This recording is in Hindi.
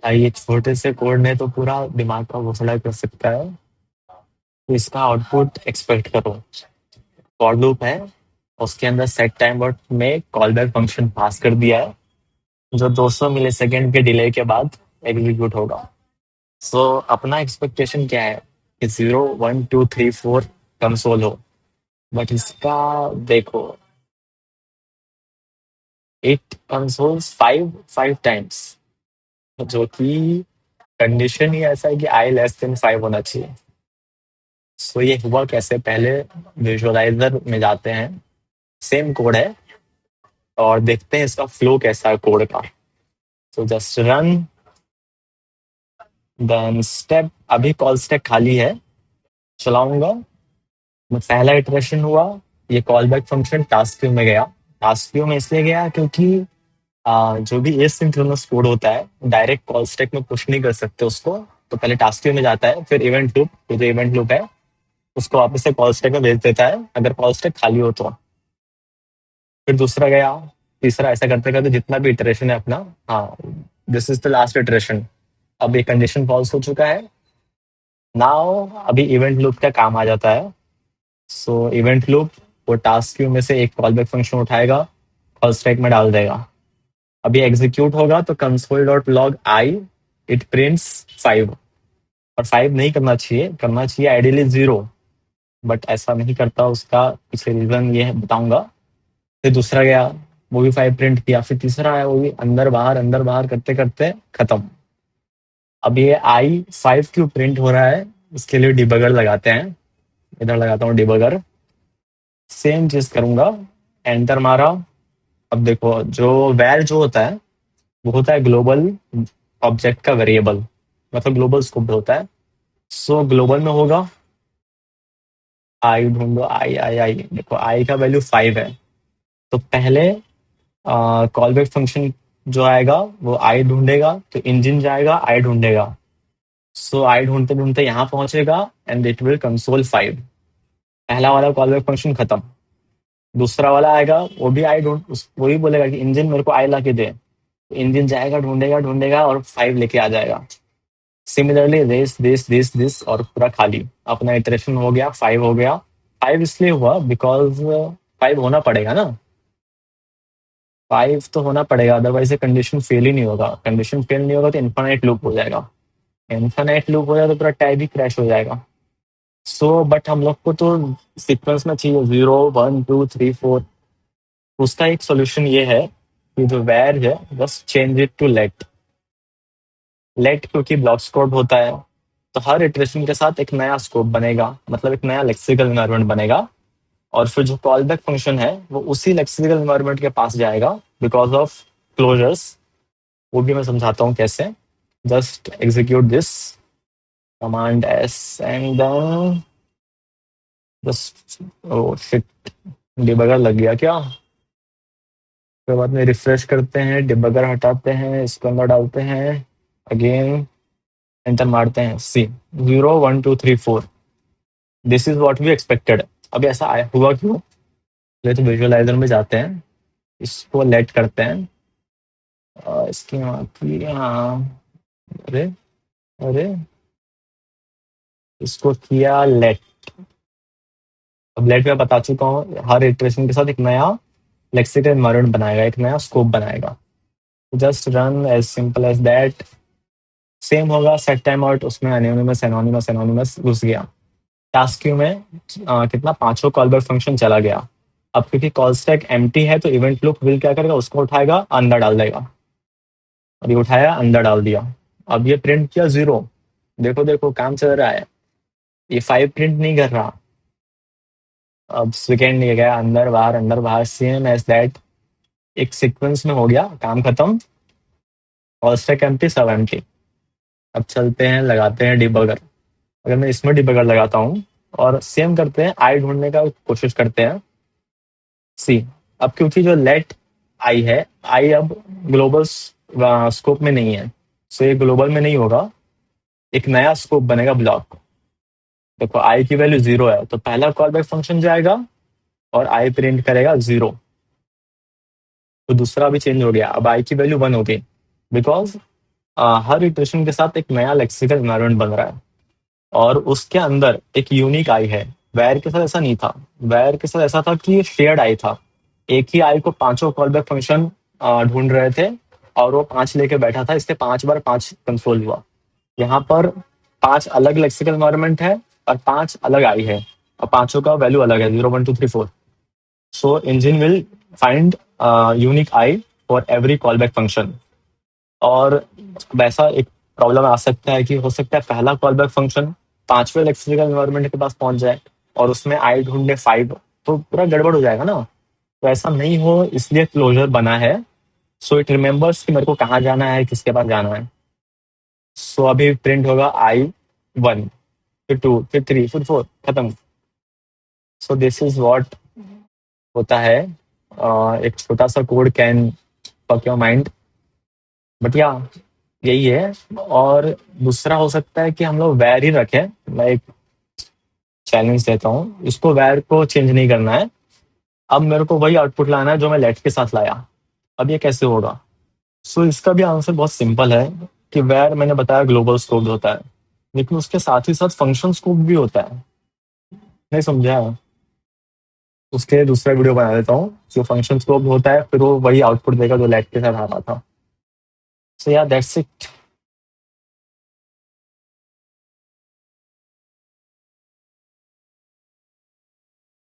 भाई ये छोटे से कोड ने तो पूरा दिमाग का घोसला कर सकता है। तो इसका आउटपुट एक्सपेक्ट करो। फॉर लूप है, उसके अंदर सेट टाइम वर्ड में कॉल बैक फंक्शन पास कर दिया है, जो 200 मिलीसेकंड के डिले के बाद एग्जीक्यूट होगा। सो अपना एक्सपेक्टेशन क्या है कि 0 1 2 3 4 कंसोल हो, बट इसका देखो, इट कंसोल्स 5 टाइम्स, जो कि कंडीशन ही ऐसा है कि आई लेस देन 5 होना चाहिए। सो ये हुआ कैसे, पहले विजुअलाइजर में जाते हैं, सेम कोड है, और देखते हैं इसका फ्लो कैसा है कोड का। So just run, then step, अभी कॉल स्टैक खाली है, चलाऊंगा। मैं पहला इटरेशन हुआ, ये call back function task queue में गया। टास्क क्यू में इसलिए गया क्योंकि जो भी एसिंक्रोनस कोड होता है डायरेक्ट कॉल स्टैक में पुश नहीं कर सकते उसको, तो पहले टास्क क्यू में जाता है, फिर इवेंट लूप, ये जो इवेंट लूप है उसको वापस से कॉल स्टैक में भेज देता है अगर कॉल स्टैक खाली हो तो। फिर दूसरा गया, तीसरा, ऐसा करते करते जितना भी इटरेशन है अपना। हाँ, this is the last iteration. अब ये कंडीशन फॉल्स हो चुका है। नाउ अभी इवेंट लूप का काम आ जाता है। सो इवेंट लूप वो टास्क क्यू में से एक कॉलबैक फंक्शन उठाएगा, कॉल स्टैक में डाल देगा। अभी एग्जीक्यूट होगा तो console dot log I, it prints 5। और 5 नहीं करना चाहिए, करना चाहिए आइडियली 0, बट ऐसा नहीं करता, उसका पीछे रीजन ये है, बताऊंगा। फिर दूसरा गया, वो भी 5 प्रिंट किया। फिर तीसरा आया, वो भी अंदर बाहर करते करते खत्म। अब ये आई 5 क्यों प्रिंट हो रहा है, इसके लिए डिबगर लगाते हैं। इधर लगाता हूँ डिबगर, सेम चीज करूंगा, एंटर मारा। अब देखो, जो वैल जो होता है वो होता है ग्लोबल ऑब्जेक्ट का वेरिएबल, मतलब ग्लोबल स्कोप होता है। सो ग्लोबल में होगा, आई ढूंढो, आई आई आई, देखो आई का वैल्यू 5 है। तो पहले कॉल बैक फंक्शन जो आएगा वो आई ढूंढेगा, तो इंजन जाएगा आई ढूंढेगा। सो आई ढूंढते ढूंढते यहाँ पहुंचेगा एंड इट विल कंसोल 5। पहला वाला कॉल बैक फंक्शन खत्म। दूसरा वाला आएगा, वो भी आई ढूंढ वो भी बोलेगा कि इंजन मेरे को आई ला के दे, तो इंजन जाएगा, ढूंढेगा ढूंढेगा और 5 लेके आ जाएगा। सिमिलरली दिस और पूरा खाली, अपना इटरेशन हो गया, 5 हो गया। 5 इसलिए हुआ बिकॉज 5 होना पड़ेगा ना, 5 तो होना पड़ेगा, अदरवाइज कंडीशन फेल ही नहीं होगा। कंडीशन फेल नहीं होगा तो इन्फानाइट लूप हो जाएगा। इन्फानाइट लूप हो जाए तो पूरा टैब ही क्रैश हो जाएगा। सो बट हम लोग को तो सीक्वेंस में चाहिए 0 1 2 3 4। उसका एक सोल्यूशन ये है कि जो वैर है बस change it to let. Let क्योंकि ब्लॉक स्कोप होता है, तो हर इटरेशन के साथ एक नया स्कोप बनेगा, मतलब एक नया लेक्सिकल एनवायरनमेंट बनेगा। और फिर जो कॉल बैक फंक्शन है वो उसी लेक्सिकल एनवायरनमेंट के पास जाएगा बिकॉज ऑफ क्लोजर्स। वो भी मैं समझाता हूँ कैसे। Just execute this command s and then just, oh shit, debugger लग गया क्या। फिर बाद में रिफ्रेश करते हैं, डिबगर हटाते हैं, इसको अंदर डालते हैं, अगेन एंटर मारते हैं, see 0 1 2 3 4, this is what we expected. अब ऐसा हुआ क्यों, पहले तो विजुअलाइजर में जाते हैं, इसको लेट करते हैं, इसकी हाँ, अरे अरे, इसको किया लेट। अब लेट में बता चुका हूँ, हर इटरेशन के साथ एक नया लेक्सिकल एनवायरनमेंट बनाएगा, एक नया स्कोप बनाएगा। Just run as simple as that. Same होगा सेट टाइम आउट, उसमें एनोनिमस एनोनिमस एनोनिमस घुस गया। टास्क क्यू में कितना, पांचों कॉल बैक फंक्शन चला गया। अब क्योंकि कॉल स्टैक एम्प्टी है तो इवेंट लूप विल क्या करेगा, उसको उठाएगा अंदर डाल देगा। और ये उठाया अंदर डाल दिया। अब ये प्रिंट किया 0, देखो देखो काम चल रहा है, ये 5 प्रिंट नहीं कर रहा। अब सेकेंड ये गया अंदर बाहर, सेम एज दैट, एक सीक्वेंस में हो गया, काम खत्म। कॉल स्टैक एम्प्टी, सब एम्प्टी। अब चलते हैं, लगाते हैं डिबगर। अगर मैं इसमें डिबगर लगाता हूँ और सेम करते हैं, आई ढूंढने का कोशिश करते हैं, सी। अब क्योंकि जो लेट आई है, आई अब ग्लोबल स्कोप में नहीं है, सो ये ग्लोबल में नहीं होगा, एक नया स्कोप बनेगा ब्लॉक। देखो आई की वैल्यू 0 है, तो पहला कॉल बैक फंक्शन जाएगा और आई प्रिंट करेगा 0। तो दूसरा भी चेंज हो गया, अब आई की वैल्यू 1 हो गई, बिकॉज हर इटरेशन के साथ एक नया लेक्सिकल एनवायरनमेंट बन रहा है और उसके अंदर एक यूनिक आई है। वैर के साथ ऐसा नहीं था। वैर के साथ ऐसा था कि शेयर्ड आई था। एक ही आई को पांचों कॉल बैक फंक्शन ढूंढ रहे थे और वो 5 लेके बैठा था, इससे 5 बार 5 कंसोल हुआ। यहाँ पर 5 अलग लेक्सिकल एनवायरनमेंट है और 5 अलग आई है और पांचों का वैल्यू अलग है, 0 1 2 3 4। सो engine will find unique I for every call back function. और वैसा एक प्रॉब्लम आ सकता है कि हो सकता है पहला कॉल बैक फंक्शन 5वें लेक्सिकल एनवायरनमेंट के पास पहुंच जाए और उसमें आई ढूंढने 5, तो पूरा गड़बड़ हो जाएगा ना। तो ऐसा नहीं हो इसलिए क्लोजर बना है। सो इट रिमेम्बर्स कि मेरे को कहाँ जाना है, किसके पास जाना है। सो अभी प्रिंट होगा I1, फिर 2, फिर 3, फिर 4, खत्म। सो दिस इज व्हाट होता है। एक छोटा सा code can fuck your mind, but या यही है। और दूसरा हो सकता है कि हम लोग वैर ही रखें। मैं एक चैलेंज देता हूँ, इसको वैर को चेंज नहीं करना है। अब मेरे को वही आउटपुट लाना है जो मैं लेट के साथ लाया। अब ये कैसे होगा? सो इसका भी आंसर बहुत सिंपल है कि वैर मैंने बताया ग्लोबल स्कोप होता है, लेकिन उसके साथ ही साथ फंक्शन स्कोप भी होता है। नहीं समझा? उसके लिए दूसरा वीडियो बना देता हूँ। जो फंक्शन स्कोप होता है फिर वो वही आउटपुट देगा जो लेट के साथ आ रहा था। सो या दैट्स इट।